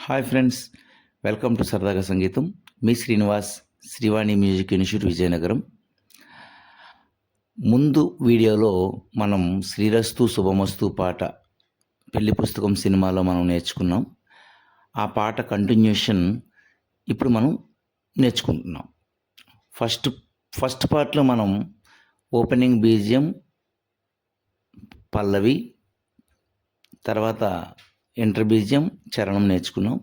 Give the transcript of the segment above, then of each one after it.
Hi friends, welcome to సరదాగా సంగీతం. మీ Srinivas, Srivani music institute Vizianagaram. ముందు వీడియోలో మనం శ్రీరస్తు శుభమస్తు పాట పెళ్లి పుస్తకం సినిమాలో మనం నేర్చుకున్నాం. ఆ పాట కంటిన్యూషన్ ఇప్పుడు మనం నేర్చుకుంటున్నాం. ఫస్ట్ పార్ట్లో మనం ఓపెనింగ్ బీజియం, పల్లవి, తర్వాత ఎంటర్ బీజియం, చరణం నేర్చుకున్నాం.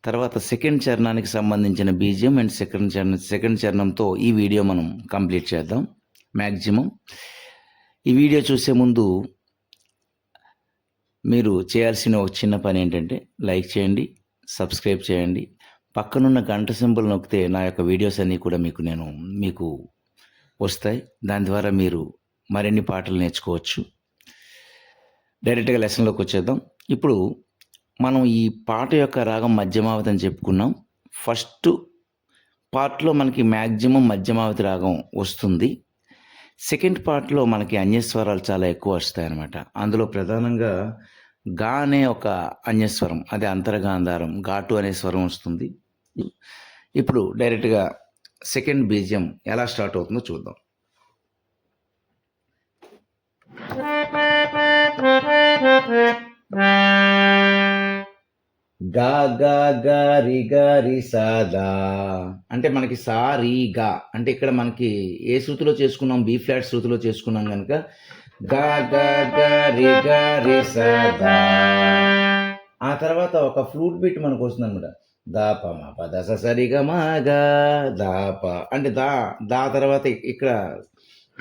తర్వాత సెకండ్ చరణానికి సంబంధించిన బీజియం అండ్ సెకండ్ చరణంతో ఈ వీడియో మనం కంప్లీట్ చేద్దాం మ్యాక్సిమం. ఈ వీడియో చూసే ముందు మీరు చేయాల్సిన ఒక చిన్న పని ఏంటంటే లైక్ చేయండి, సబ్స్క్రైబ్ చేయండి, పక్కనున్న గంట సింబల్ నొక్కితే నా యొక్క వీడియోస్ అన్నీ కూడా మీకు వస్తాయి. దాని ద్వారా మీరు మరిన్ని పాటలు నేర్చుకోవచ్చు. డైరెక్ట్గా లెసన్లోకి వచ్చేద్దాం. ఇప్పుడు మనం ఈ పాట యొక్క రాగం మధ్యమావతి అని చెప్పుకున్నాం. ఫస్ట్ పార్ట్లో మనకి మ్యాక్సిమం మధ్యమావతి రాగం వస్తుంది. సెకండ్ పార్ట్లో మనకి అన్యస్వరాలు చాలా ఎక్కువ వస్తాయన్నమాట. అందులో ప్రధానంగా గా అనే ఒక అన్యస్వరం, అది అంతరగాంధారం, ఘాటు అనే స్వరం వస్తుంది. ఇప్పుడు డైరెక్ట్గా సెకండ్ బీజియం ఎలా స్టార్ట్ అవుతుందో చూద్దాం. గా గా గారి గారి సాదా అంటే మనకి సా రీ గా అంటే ఇక్కడ మనకి ఏ శృతిలో చేసుకున్నాం, బి ఫ్లాట్ శృతిలో చేసుకున్నాం కనుక గా గా గారి గారి సాదా. ఆ తర్వాత ఒక ఫ్లూట్ బీట్ మనకు వస్తుంది అనమాట. దాప మా ప దస సరిగా మాగా దాప అంటే దా తర్వాత ఇక్కడ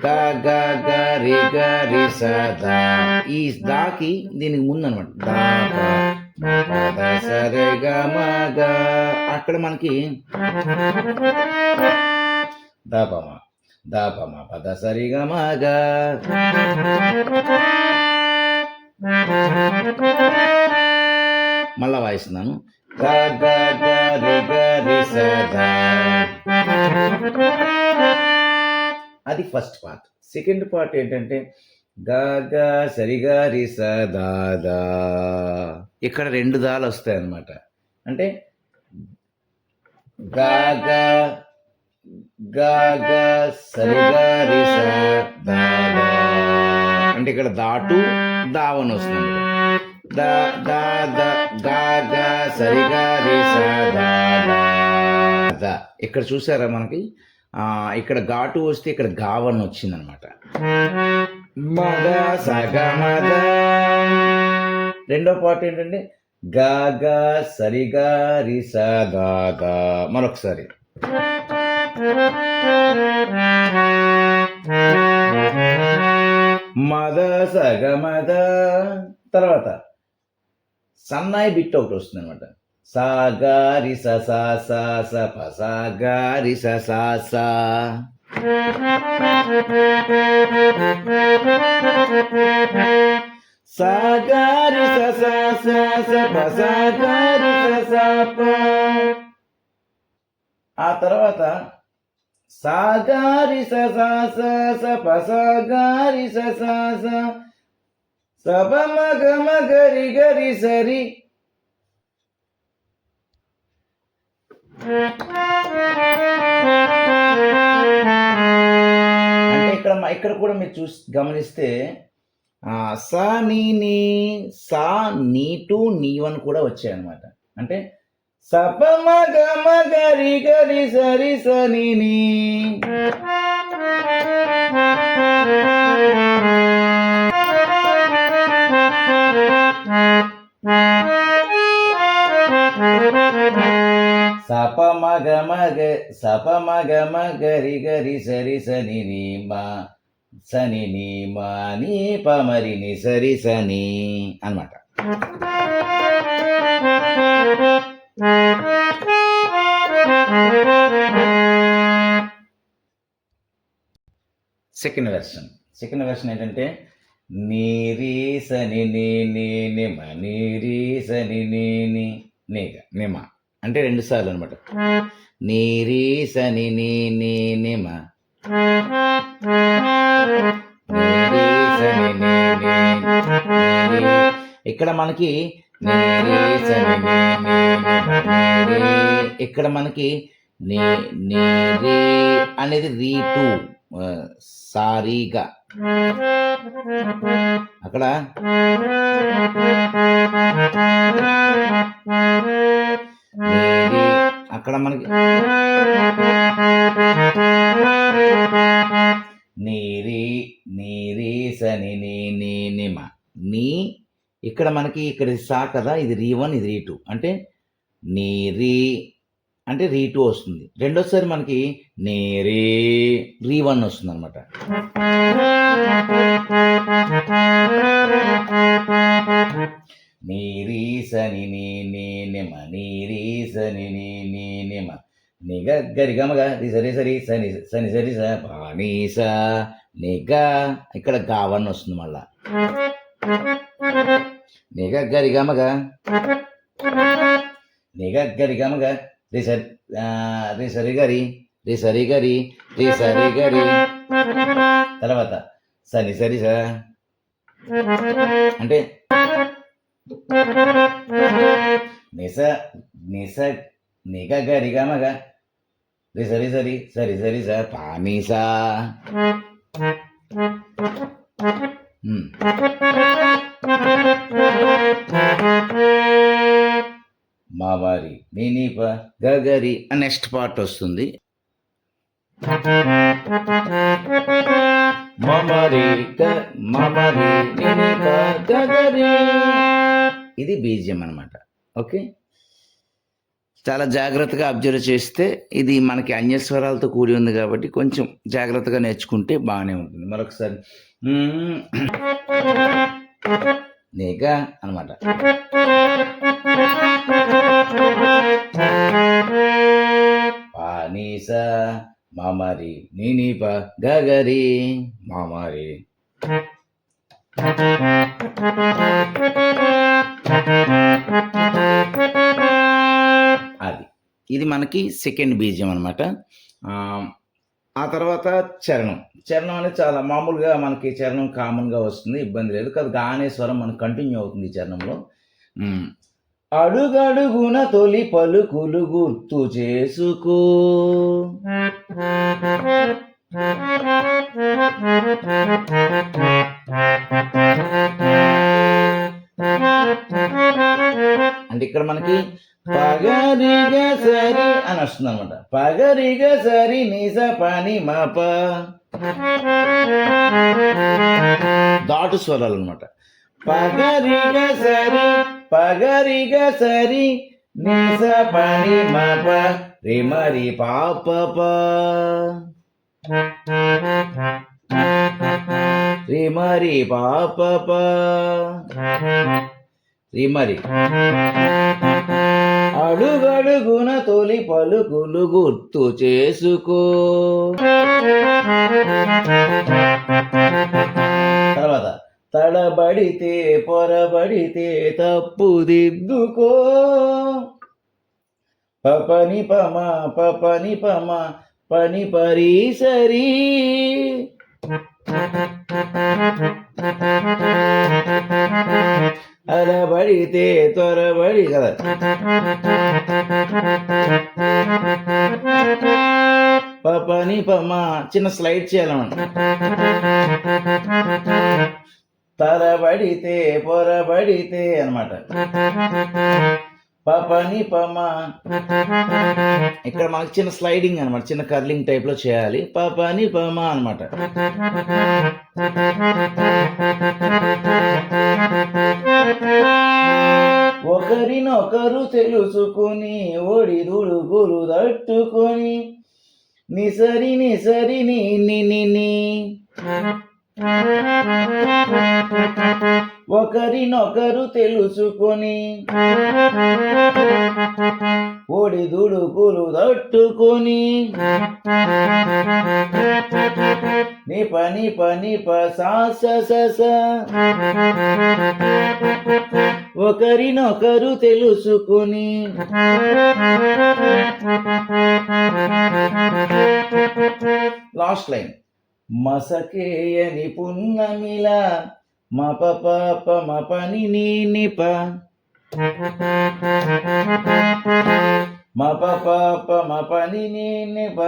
గా గా గారి గారి సాదా. ఈ దాకి దీనికి ముందు అనమాట దాప సరిగా మాగా. అక్కడ మనకి దాపమా పద సరిగా మాగా. మళ్ళా వాయిస్తున్నాను. గా గా గారి గారి సాదా. అది ఫస్ట్ పార్ట్. సెకండ్ పార్ట్ ఏంటంటే గా గా సరిగా రి సదా. ఇక్కడ రెండు దాలు వస్తాయి అన్నమాట. అంటే గా గా గా గా సరిగా రి సదా అంటే ఇక్కడ దాటు దావని వస్తుంది. దా దా దా గా గా సరిగా రి సదా. ఇక్కడ చూసారా మనకి ఇక్కడ ఘాటు వస్తే ఇక్కడ గావన్ వచ్చిందనమాట. మద సగ మద. రెండో పాట ఏంటంటే గా గా సరిగా రి సదా. మరొకసారి మద సగ మద. తర్వాత సన్నాయి బిట్ ఒకటి వస్తుంది అనమాట. సా గా రి స సా సా స ప సా గా రి స సా సా. సా గా రి స సా సా స ప సా గా రి స సా ప. ఆ తర్వాత సా గా రి స సా సా స ప సా గా రి స సా సా స ప మ గ మ గ రి గ రి స రి. అంటే ఇక్కడ కూడా మీరు గమనిస్తే సా నీ టు నీ వన్ కూడా వచ్చాయన్నమాట. అంటే సప మగ మగరి గరి సరి సని నీ. సప మగ మగరి గరి సరి సని నీ మా సని నీ మా నీ పమరి ని సరి సని అన్నమాట. సెకండ్ వెర్షన్ ఏంటంటే నీరీ సని నీ మ నీరీ సని నీ నిమ అంటే 2 సార్లు అనమాట. నీరీ సని నీ మ ఇక్కడ మనకి ఇక్కడ మనకి నే నే రే అనేది రీ2 సారీగా అక్కడ అక్కడ మనకి నీరీ సని నిమ నీ ఇక్కడ మనకి ఇక్కడ సా కదా, ఇది రీ1 ఇది రీ2 అంటే నీరీ అంటే రీ2 వస్తుంది. రెండోసారి మనకి నీరీ రీ1 వస్తుంది అనమాట. నీరీ సని నిమ నీరీ సని నిమ నిగ గరి గమగ రి సరి సరి సని సని సరి స పానీ స నిగ ఇక్కడ గావన్ వస్తుంది మళ్ళా. నిగ గరి గమగ నిగ గరి గమగ రి సరి గరి రి సరి గరి రి సరి గరి తర్వాత సని సరి స అంటే నిస నిస నిగ గరి గమగ రి సరి సరి సరి సరి స పానీ సా. మావారి నీనీప గగరి నెక్స్ట్ పార్ట్ వస్తుంది. మమరి మమరి నీనీప గగరి ఇది బీజియం అన్నమాట. ఓకే, చాలా జాగ్రత్తగా అబ్జర్వ్ చేస్తే ఇది మనకి అన్యస్వరాలతో కూడి ఉంది కాబట్టి కొంచెం జాగ్రత్తగా నేర్చుకుంటే బాగానే ఉంటుంది. మరొకసారి నిగా అనమాట. పానీస మామరి నీనీప గగరి మామరి. అది ఇది మనకి సెకండ్ బీజియం అనమాట. ఆ తర్వాత చరణం. చరణం అనేది చాలా మామూలుగా మనకి చరణం కామన్గా వస్తుంది, ఇబ్బంది లేదు. కాదు గానే స్వరం మనకు కంటిన్యూ అవుతుంది ఈ చరణంలో. అడుగడుగున తొలి పలుకులు గుర్తు చేసుకో, అంటే ఇక్కడ మనకి పగరిగ సరి అని వస్తుంది అనమాట. పగరిగ సరి నిజ పని మాప దాటు స్వరాలు అనమాట. పగరిగ సరి నిజ పని మాప రిమరి పాప రిమరి పాప రిమరి. అడుగడుగున తొలి పలుకులు గుర్తు చేసుకో. తర్వాత తడబడితే పొరబడితే తప్పు దిద్దుకో. పపని పమ పపని పమ పని పరీసరి. అలబడితే త్వరబడి కదా. పపని పమ చిన్న స్లైడ్ చేయాలన్నమాట. తరబడితే పొరబడితే అనమాట. పపని పమ ఇక్కడ మనకి చిన్న స్లైడింగ్ అనమాట, చిన్న కర్లింగ్ టైప్ లో చేయాలి. పపని పమ అనమాట. ఒకరినొకరు తెలుసుకుని ఒడిదుడుగులు తట్టుకొని నిసరి నిసరి ని. ఒకరినొకరు తెలుసుకొని ఒడిదుడుగులు తట్టుకొని ని పని పని పసాస. ఒకరినొకరు తెలుసుకొని లాస్ట్ లైన్ మసకేయని పున్నమిలా మప పాప మపని నీ నిప. మ ప ప ప మ ప ని ని ని ప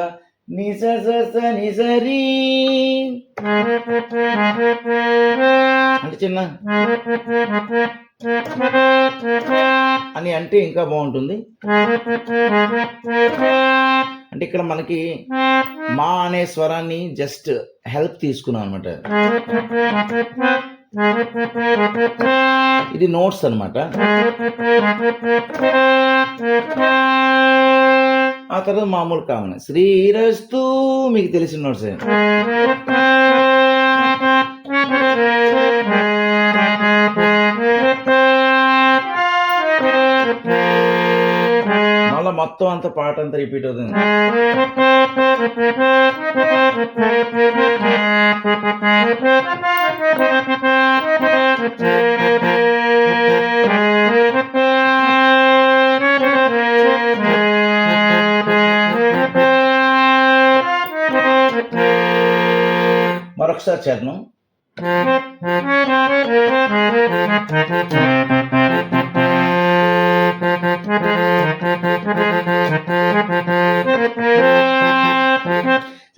ని స స స ని స రి అంటే చిన్న అని అంటే ఇంకా బాగుంటుంది. అంటే ఇక్కడ మనకి మా అనే స్వరాన్ని జస్ట్ హెల్ప్ తీసుకున్నాం అనమాట. ఇది నోట్స్ అనమాట. ఆ తర్వాత మామూలు కామన్ శ్రీరస్తు మీకు తెలిసిన నోట్సే. మళ్ళా మొత్తం అంత పాట అంతా రిపీట్ అవుతుంది. మరొకసారి చరణం.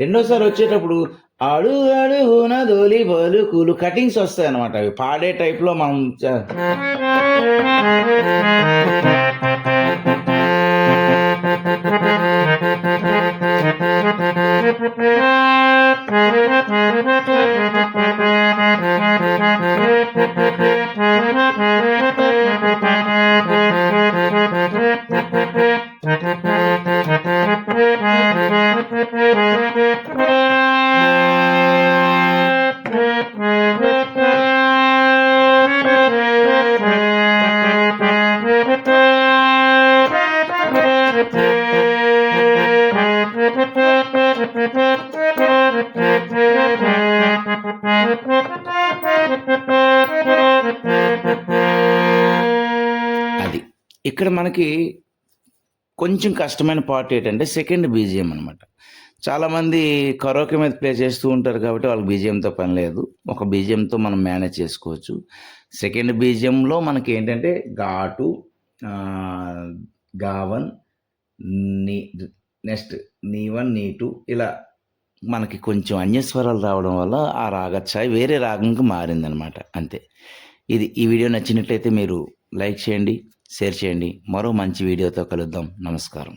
రెండోసారి వచ్చేటప్పుడు అడు అడుగున దోలి బలుకులు కటింగ్స్ వస్తాయి అన్నమాట. అవి పాడే టైప్లో మనం అది. ఇక్కడ మనకి కొంచెం కష్టమైన పార్ట్ ఏంటంటే సెకండ్ బీజిఎం అనమాట. చాలామంది కరోకే మీద ప్లే చేస్తూ ఉంటారు కాబట్టి వాళ్ళకి బీజిఎంతో పని లేదు. ఒక బీజిఎంతో మనం మేనేజ్ చేసుకోవచ్చు. సెకండ్ బీజిఎంలో మనకి ఏంటంటే ఘాటు, గావన్, నీ నెక్స్ట్ నీ1 నీ2 ఇలా మనకి కొంచెం అన్యస్వరాలు రావడం వల్ల ఆ రాగఛాయ్ వేరే రాగంకి మారిందనమాట. అంతే. ఈ వీడియో నచ్చినట్లయితే మీరు లైక్ చేయండి, షేర్ చేయండి. మరో మంచి వీడియోతో కలుద్దాం. నమస్కారం.